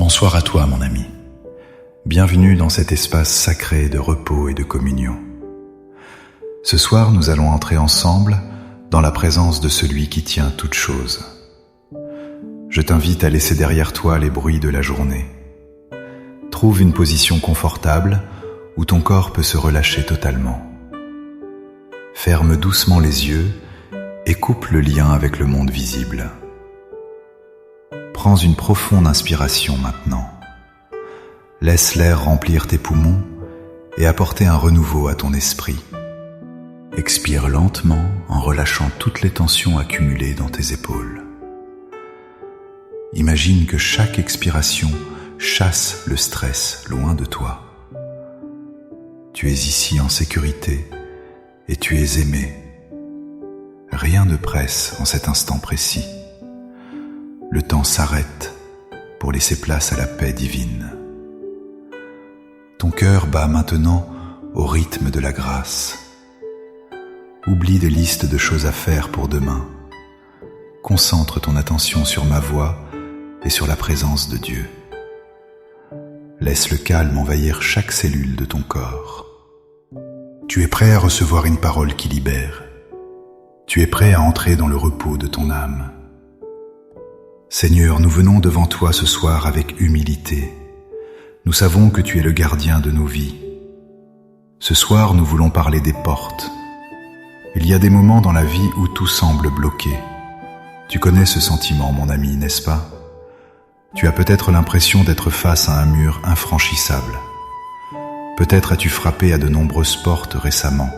Bonsoir à toi, mon ami. Bienvenue dans cet espace sacré de repos et de communion. Ce soir, nous allons entrer ensemble dans la présence de celui qui tient toutes choses. Je t'invite à laisser derrière toi les bruits de la journée. Trouve une position confortable où ton corps peut se relâcher totalement. Ferme doucement les yeux et coupe le lien avec le monde visible. Prends une profonde inspiration maintenant. Laisse l'air remplir tes poumons et apporter un renouveau à ton esprit. Expire lentement en relâchant toutes les tensions accumulées dans tes épaules. Imagine que chaque expiration chasse le stress loin de toi. Tu es ici en sécurité et tu es aimé. Rien ne presse en cet instant précis. Le temps s'arrête pour laisser place à la paix divine. Ton cœur bat maintenant au rythme de la grâce. Oublie des listes de choses à faire pour demain. Concentre ton attention sur ma voix et sur la présence de Dieu. Laisse le calme envahir chaque cellule de ton corps. Tu es prêt à recevoir une parole qui libère. Tu es prêt à entrer dans le repos de ton âme. Seigneur, nous venons devant toi ce soir avec humilité. Nous savons que tu es le gardien de nos vies. Ce soir, nous voulons parler des portes. Il y a des moments dans la vie où tout semble bloqué. Tu connais ce sentiment, mon ami, n'est-ce pas? Tu as peut-être l'impression d'être face à un mur infranchissable. Peut-être as-tu frappé à de nombreuses portes récemment.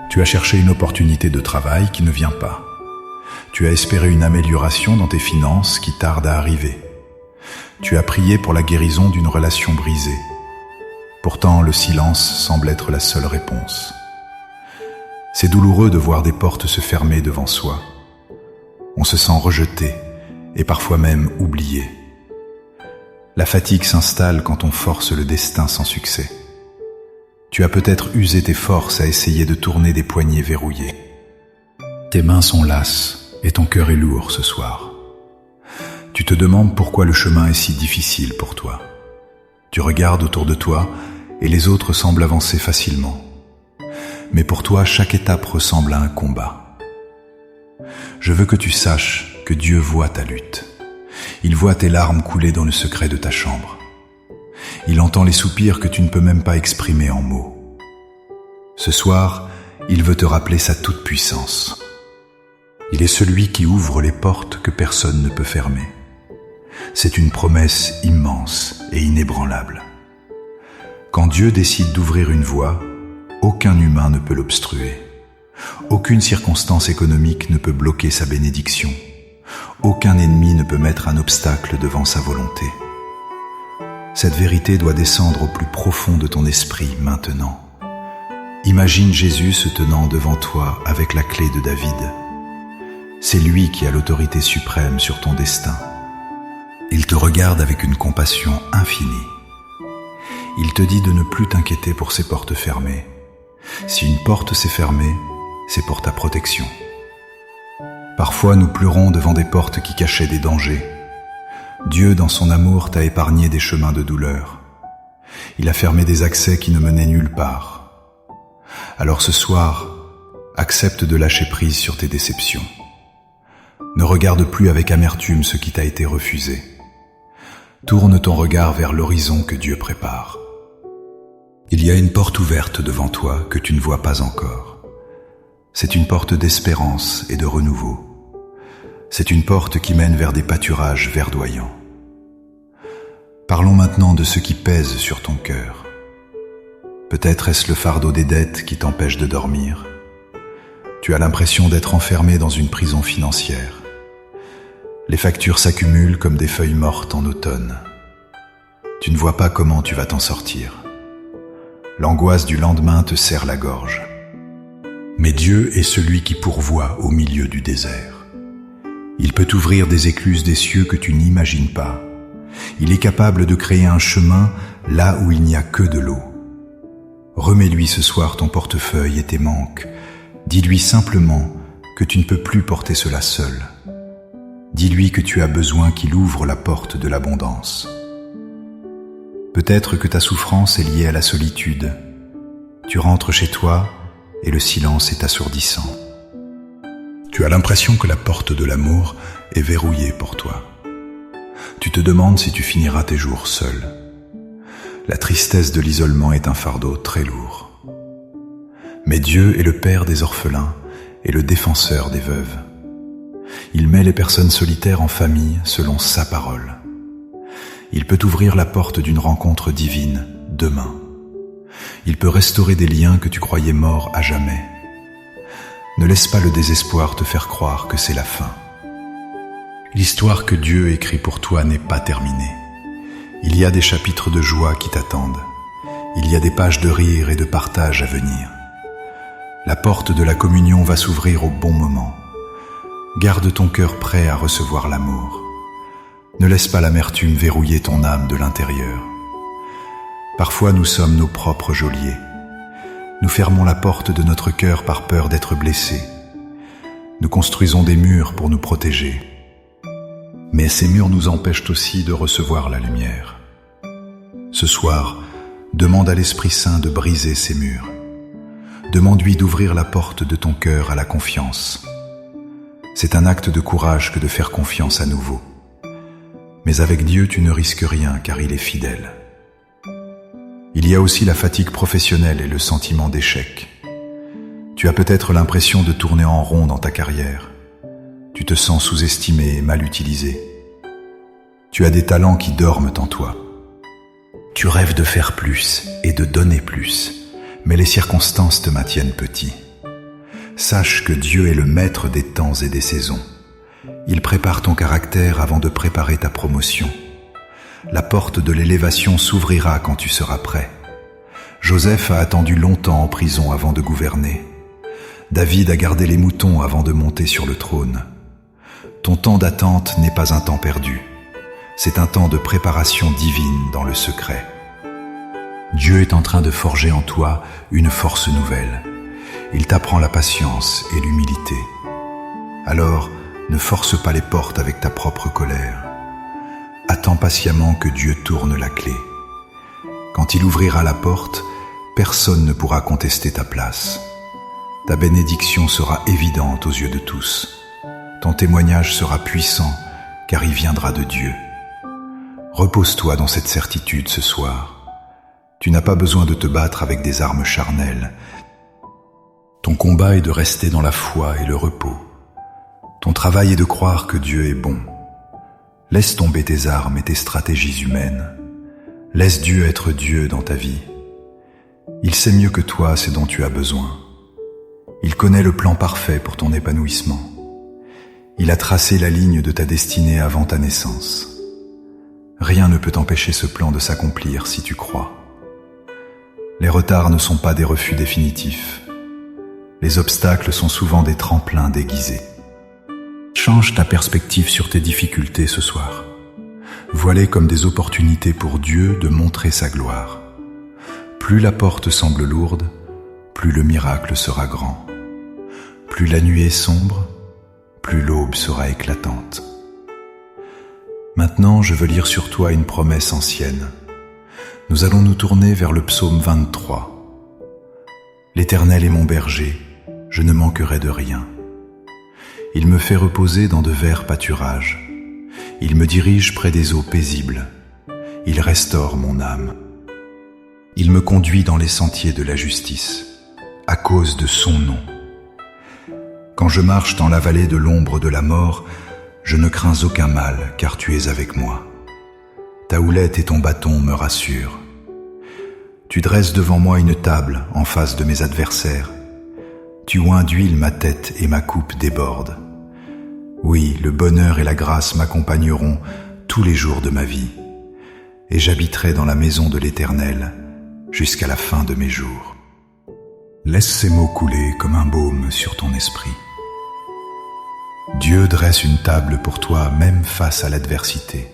Tu as cherché une opportunité de travail qui ne vient pas. Tu as espéré une amélioration dans tes finances qui tarde à arriver. Tu as prié pour la guérison d'une relation brisée. Pourtant, le silence semble être la seule réponse. C'est douloureux de voir des portes se fermer devant soi. On se sent rejeté et parfois même oublié. La fatigue s'installe quand on force le destin sans succès. Tu as peut-être usé tes forces à essayer de tourner des poignées verrouillées. Tes mains sont lasses et ton cœur est lourd ce soir. Tu te demandes pourquoi le chemin est si difficile pour toi. Tu regardes autour de toi et les autres semblent avancer facilement. Mais pour toi, chaque étape ressemble à un combat. Je veux que tu saches que Dieu voit ta lutte. Il voit tes larmes couler dans le secret de ta chambre. Il entend les soupirs que tu ne peux même pas exprimer en mots. Ce soir, il veut te rappeler sa toute-puissance. Il est celui qui ouvre les portes que personne ne peut fermer. C'est une promesse immense et inébranlable. Quand Dieu décide d'ouvrir une voie, aucun humain ne peut l'obstruer. Aucune circonstance économique ne peut bloquer sa bénédiction. Aucun ennemi ne peut mettre un obstacle devant sa volonté. Cette vérité doit descendre au plus profond de ton esprit maintenant. Imagine Jésus se tenant devant toi avec la clé de David. C'est lui qui a l'autorité suprême sur ton destin. Il te regarde avec une compassion infinie. Il te dit de ne plus t'inquiéter pour ces portes fermées. Si une porte s'est fermée, c'est pour ta protection. Parfois, nous pleurons devant des portes qui cachaient des dangers. Dieu, dans son amour, t'a épargné des chemins de douleur. Il a fermé des accès qui ne menaient nulle part. Alors ce soir, accepte de lâcher prise sur tes déceptions. Ne regarde plus avec amertume ce qui t'a été refusé. Tourne ton regard vers l'horizon que Dieu prépare. Il y a une porte ouverte devant toi que tu ne vois pas encore. C'est une porte d'espérance et de renouveau. C'est une porte qui mène vers des pâturages verdoyants. Parlons maintenant de ce qui pèse sur ton cœur. Peut-être est-ce le fardeau des dettes qui t'empêche de dormir. Tu as l'impression d'être enfermé dans une prison financière. Les factures s'accumulent comme des feuilles mortes en automne. Tu ne vois pas comment tu vas t'en sortir. L'angoisse du lendemain te serre la gorge. Mais Dieu est celui qui pourvoit au milieu du désert. Il peut ouvrir des écluses des cieux que tu n'imagines pas. Il est capable de créer un chemin là où il n'y a que de l'eau. Remets-lui ce soir ton portefeuille et tes manques. Dis-lui simplement que tu ne peux plus porter cela seul. Dis-lui que tu as besoin qu'il ouvre la porte de l'abondance. Peut-être que ta souffrance est liée à la solitude. Tu rentres chez toi et le silence est assourdissant. Tu as l'impression que la porte de l'amour est verrouillée pour toi. Tu te demandes si tu finiras tes jours seul. La tristesse de l'isolement est un fardeau très lourd. Mais Dieu est le Père des orphelins et le défenseur des veuves. Il met les personnes solitaires en famille selon sa parole. Il peut ouvrir la porte d'une rencontre divine demain. Il peut restaurer des liens que tu croyais morts à jamais. Ne laisse pas le désespoir te faire croire que c'est la fin. L'histoire que Dieu écrit pour toi n'est pas terminée. Il y a des chapitres de joie qui t'attendent. Il y a des pages de rire et de partage à venir. La porte de la communion va s'ouvrir au bon moment. Garde ton cœur prêt à recevoir l'amour. Ne laisse pas l'amertume verrouiller ton âme de l'intérieur. Parfois nous sommes nos propres geôliers. Nous fermons la porte de notre cœur par peur d'être blessés. Nous construisons des murs pour nous protéger. Mais ces murs nous empêchent aussi de recevoir la lumière. Ce soir, demande à l'Esprit Saint de briser ces murs. Demande-lui d'ouvrir la porte de ton cœur à la confiance. C'est un acte de courage que de faire confiance à nouveau. Mais avec Dieu, tu ne risques rien car il est fidèle. Il y a aussi la fatigue professionnelle et le sentiment d'échec. Tu as peut-être l'impression de tourner en rond dans ta carrière. Tu te sens sous-estimé et mal utilisé. Tu as des talents qui dorment en toi. Tu rêves de faire plus et de donner plus, mais les circonstances te maintiennent petit. Sache que Dieu est le maître des temps et des saisons. Il prépare ton caractère avant de préparer ta promotion. La porte de l'élévation s'ouvrira quand tu seras prêt. Joseph a attendu longtemps en prison avant de gouverner. David a gardé les moutons avant de monter sur le trône. Ton temps d'attente n'est pas un temps perdu. C'est un temps de préparation divine dans le secret. Dieu est en train de forger en toi une force nouvelle. Il t'apprend la patience et l'humilité. Alors, ne force pas les portes avec ta propre colère. Attends patiemment que Dieu tourne la clé. Quand il ouvrira la porte, personne ne pourra contester ta place. Ta bénédiction sera évidente aux yeux de tous. Ton témoignage sera puissant, car il viendra de Dieu. Repose-toi dans cette certitude ce soir. Tu n'as pas besoin de te battre avec des armes charnelles. Ton combat est de rester dans la foi et le repos. Ton travail est de croire que Dieu est bon. Laisse tomber tes armes et tes stratégies humaines. Laisse Dieu être Dieu dans ta vie. Il sait mieux que toi ce dont tu as besoin. Il connaît le plan parfait pour ton épanouissement. Il a tracé la ligne de ta destinée avant ta naissance. Rien ne peut empêcher ce plan de s'accomplir si tu crois. Les retards ne sont pas des refus définitifs. Les obstacles sont souvent des tremplins déguisés. Change ta perspective sur tes difficultés ce soir. Vois-les comme des opportunités pour Dieu de montrer sa gloire. Plus la porte semble lourde, plus le miracle sera grand. Plus la nuit est sombre, plus l'aube sera éclatante. Maintenant, je veux lire sur toi une promesse ancienne. Nous allons nous tourner vers le psaume 23. L'Éternel est mon berger, je ne manquerai de rien. Il me fait reposer dans de verts pâturages. Il me dirige près des eaux paisibles. Il restaure mon âme. Il me conduit dans les sentiers de la justice, à cause de son nom. Quand je marche dans la vallée de l'ombre de la mort, je ne crains aucun mal, car tu es avec moi. Ta houlette et ton bâton me rassurent. Tu dresses devant moi une table en face de mes adversaires. Tu oins d'huile ma tête et ma coupe déborde. Oui, le bonheur et la grâce m'accompagneront tous les jours de ma vie, et j'habiterai dans la maison de l'Éternel jusqu'à la fin de mes jours. Laisse ces mots couler comme un baume sur ton esprit. Dieu dresse une table pour toi même face à l'adversité.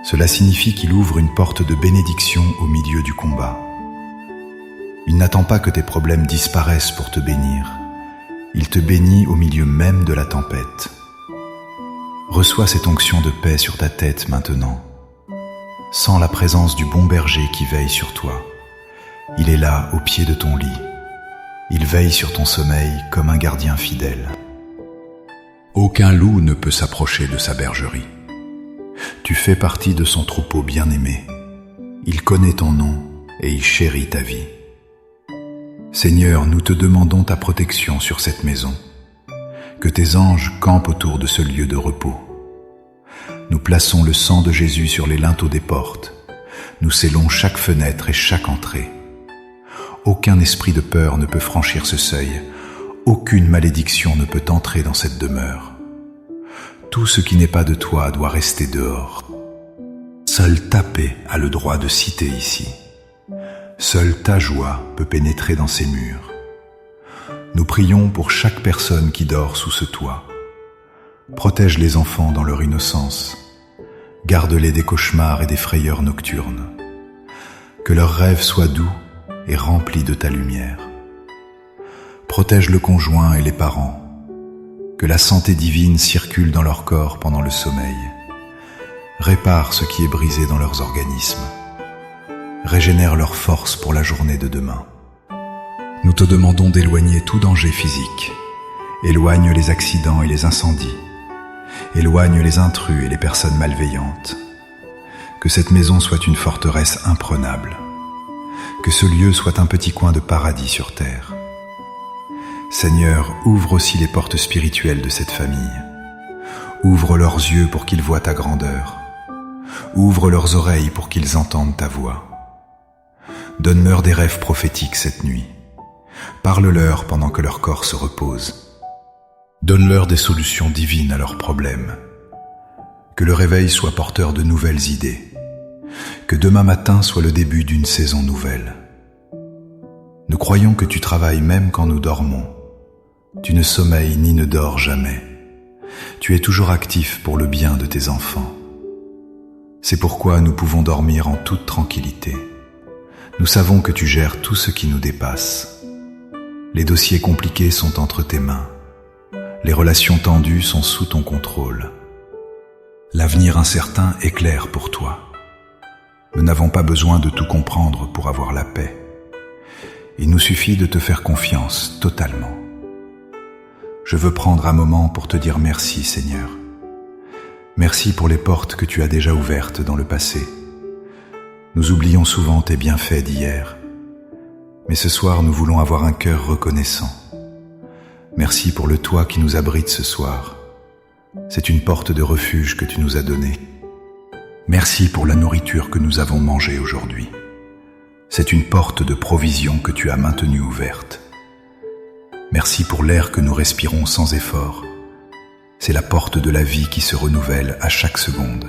Cela signifie qu'il ouvre une porte de bénédiction au milieu du combat. Il n'attend pas que tes problèmes disparaissent pour te bénir. Il te bénit au milieu même de la tempête. Reçois cette onction de paix sur ta tête maintenant. Sens la présence du bon berger qui veille sur toi. Il est là, au pied de ton lit. Il veille sur ton sommeil comme un gardien fidèle. Aucun loup ne peut s'approcher de sa bergerie. Tu fais partie de son troupeau bien-aimé. Il connaît ton nom et il chérit ta vie. Seigneur, nous te demandons ta protection sur cette maison. Que tes anges campent autour de ce lieu de repos. Nous plaçons le sang de Jésus sur les linteaux des portes. Nous scellons chaque fenêtre et chaque entrée. Aucun esprit de peur ne peut franchir ce seuil. Aucune malédiction ne peut entrer dans cette demeure. Tout ce qui n'est pas de toi doit rester dehors. Seule ta paix a le droit de citer ici. Seule ta joie peut pénétrer dans ces murs. Nous prions pour chaque personne qui dort sous ce toit. Protège les enfants dans leur innocence. Garde-les des cauchemars et des frayeurs nocturnes. Que leurs rêves soient doux et remplis de ta lumière. Protège le conjoint et les parents. Que la santé divine circule dans leur corps pendant le sommeil. Répare ce qui est brisé dans leurs organismes. Régénère leurs forces pour la journée de demain. Nous te demandons d'éloigner tout danger physique. Éloigne les accidents et les incendies. Éloigne les intrus et les personnes malveillantes. Que cette maison soit une forteresse imprenable. Que ce lieu soit un petit coin de paradis sur terre. Seigneur, ouvre aussi les portes spirituelles de cette famille. Ouvre leurs yeux pour qu'ils voient ta grandeur. Ouvre leurs oreilles pour qu'ils entendent ta voix. Donne-leur des rêves prophétiques cette nuit. Parle-leur pendant que leur corps se repose. Donne-leur des solutions divines à leurs problèmes. Que le réveil soit porteur de nouvelles idées. Que demain matin soit le début d'une saison nouvelle. Nous croyons que tu travailles même quand nous dormons. Tu ne sommeilles ni ne dors jamais. Tu es toujours actif pour le bien de tes enfants. C'est pourquoi nous pouvons dormir en toute tranquillité. Nous savons que tu gères tout ce qui nous dépasse. Les dossiers compliqués sont entre tes mains. Les relations tendues sont sous ton contrôle. L'avenir incertain est clair pour toi. Nous n'avons pas besoin de tout comprendre pour avoir la paix. Il nous suffit de te faire confiance totalement. Je veux prendre un moment pour te dire merci, Seigneur. Merci pour les portes que tu as déjà ouvertes dans le passé. Nous oublions souvent tes bienfaits d'hier. Mais ce soir, nous voulons avoir un cœur reconnaissant. Merci pour le toit qui nous abrite ce soir. C'est une porte de refuge que tu nous as donnée. Merci pour la nourriture que nous avons mangée aujourd'hui. C'est une porte de provision que tu as maintenue ouverte. Merci pour l'air que nous respirons sans effort. C'est la porte de la vie qui se renouvelle à chaque seconde.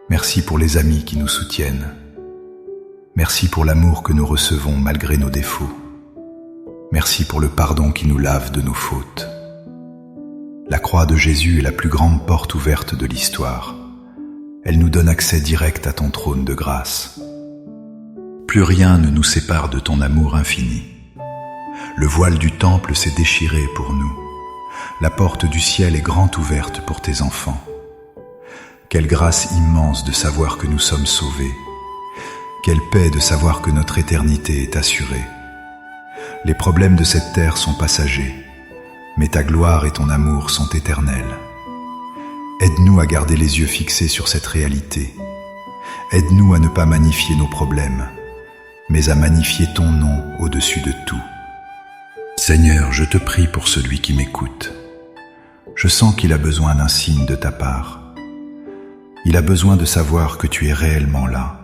Merci pour les amis qui nous soutiennent. Merci pour l'amour que nous recevons malgré nos défauts. Merci pour le pardon qui nous lave de nos fautes. La croix de Jésus est la plus grande porte ouverte de l'histoire. Elle nous donne accès direct à ton trône de grâce. Plus rien ne nous sépare de ton amour infini. Le voile du temple s'est déchiré pour nous. La porte du ciel est grande ouverte pour tes enfants. Quelle grâce immense de savoir que nous sommes sauvés. Quelle paix de savoir que notre éternité est assurée. Les problèmes de cette terre sont passagers, mais ta gloire et ton amour sont éternels. Aide-nous à garder les yeux fixés sur cette réalité. Aide-nous à ne pas magnifier nos problèmes, mais à magnifier ton nom au-dessus de tout. Seigneur, je te prie pour celui qui m'écoute. Je sens qu'il a besoin d'un signe de ta part. Il a besoin de savoir que tu es réellement là.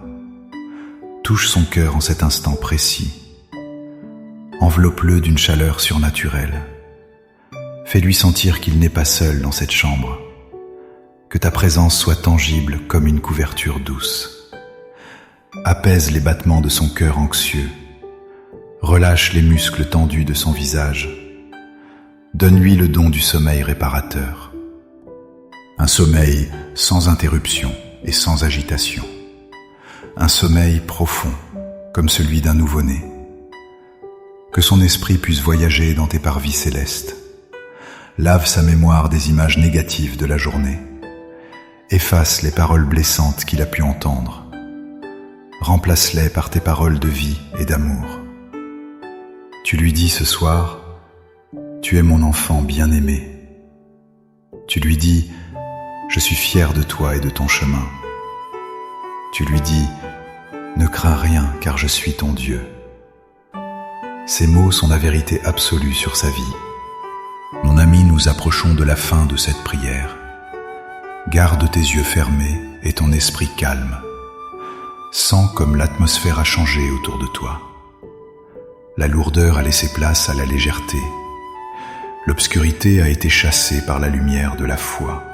Touche son cœur en cet instant précis. Enveloppe-le d'une chaleur surnaturelle. Fais-lui sentir qu'il n'est pas seul dans cette chambre. Que ta présence soit tangible comme une couverture douce. Apaise les battements de son cœur anxieux. Relâche les muscles tendus de son visage. Donne-lui le don du sommeil réparateur. Un sommeil sans interruption et sans agitation. Un sommeil profond, comme celui d'un nouveau-né. Que son esprit puisse voyager dans tes parvis célestes. lave sa mémoire des images négatives de la journée. Efface les paroles blessantes qu'il a pu entendre. Remplace-les par tes paroles de vie et d'amour. Tu lui dis ce soir, « Tu es mon enfant bien-aimé ». Tu lui dis, « Je suis fier de toi et de ton chemin ». Tu lui dis, « Ne crains rien car je suis ton Dieu ». Ces mots sont la vérité absolue sur sa vie. Mon ami, nous approchons de la fin de cette prière. Garde tes yeux fermés et ton esprit calme. Sens comme l'atmosphère a changé autour de toi. La lourdeur a laissé place à la légèreté. L'obscurité a été chassée par la lumière de la foi.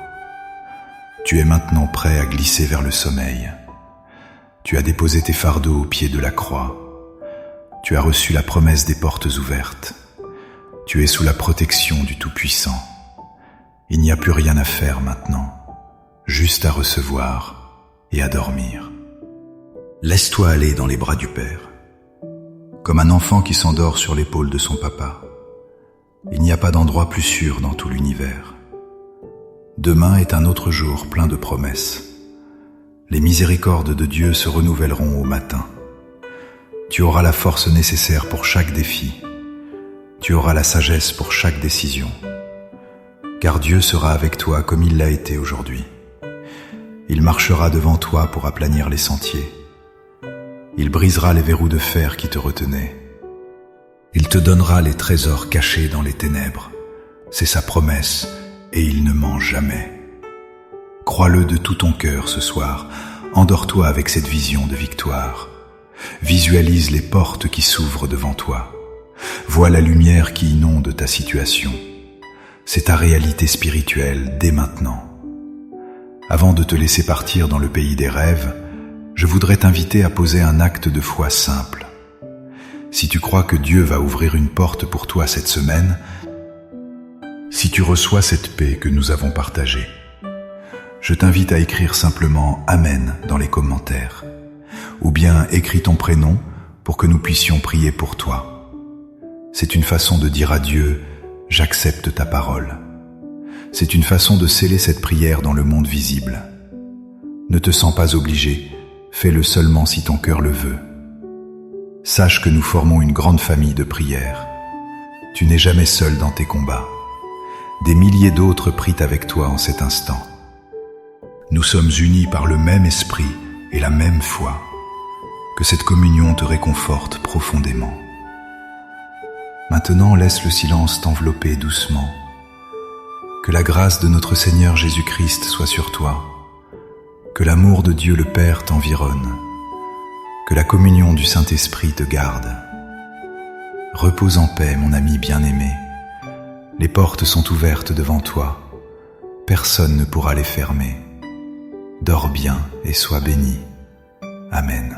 Tu es maintenant prêt à glisser vers le sommeil. Tu as déposé tes fardeaux au pied de la croix. Tu as reçu la promesse des portes ouvertes. Tu es sous la protection du Tout-Puissant. Il n'y a plus rien à faire maintenant, juste à recevoir et à dormir. Laisse-toi aller dans les bras du Père, comme un enfant qui s'endort sur l'épaule de son papa. Il n'y a pas d'endroit plus sûr dans tout l'univers. Demain est un autre jour plein de promesses. Les miséricordes de Dieu se renouvelleront au matin. Tu auras la force nécessaire pour chaque défi. Tu auras la sagesse pour chaque décision. Car Dieu sera avec toi comme il l'a été aujourd'hui. Il marchera devant toi pour aplanir les sentiers. Il brisera les verrous de fer qui te retenaient. Il te donnera les trésors cachés dans les ténèbres. C'est sa promesse et il ne ment jamais. Crois-le de tout ton cœur ce soir. Endors-toi avec cette vision de victoire. Visualise les portes qui s'ouvrent devant toi. Vois la lumière qui inonde ta situation. C'est ta réalité spirituelle dès maintenant. Avant de te laisser partir dans le pays des rêves, je voudrais t'inviter à poser un acte de foi simple. Si tu crois que Dieu va ouvrir une porte pour toi cette semaine, si tu reçois cette paix que nous avons partagée, je t'invite à écrire simplement « Amen » dans les commentaires. Ou bien écris ton prénom pour que nous puissions prier pour toi. C'est une façon de dire à Dieu « J'accepte ta parole ». C'est une façon de sceller cette prière dans le monde visible. Ne te sens pas obligé, fais-le seulement si ton cœur le veut. Sache que nous formons une grande famille de prières. Tu n'es jamais seul dans tes combats. Des milliers d'autres prient avec toi en cet instant. Nous sommes unis par le même esprit et la même foi. Que cette communion te réconforte profondément. Maintenant, laisse le silence t'envelopper doucement. Que la grâce de notre Seigneur Jésus-Christ soit sur toi. Que l'amour de Dieu le Père t'environne. Que la communion du Saint-Esprit te garde. Repose en paix, mon ami bien-aimé. Les portes sont ouvertes devant toi. Personne ne pourra les fermer. Dors bien et sois béni. Amen.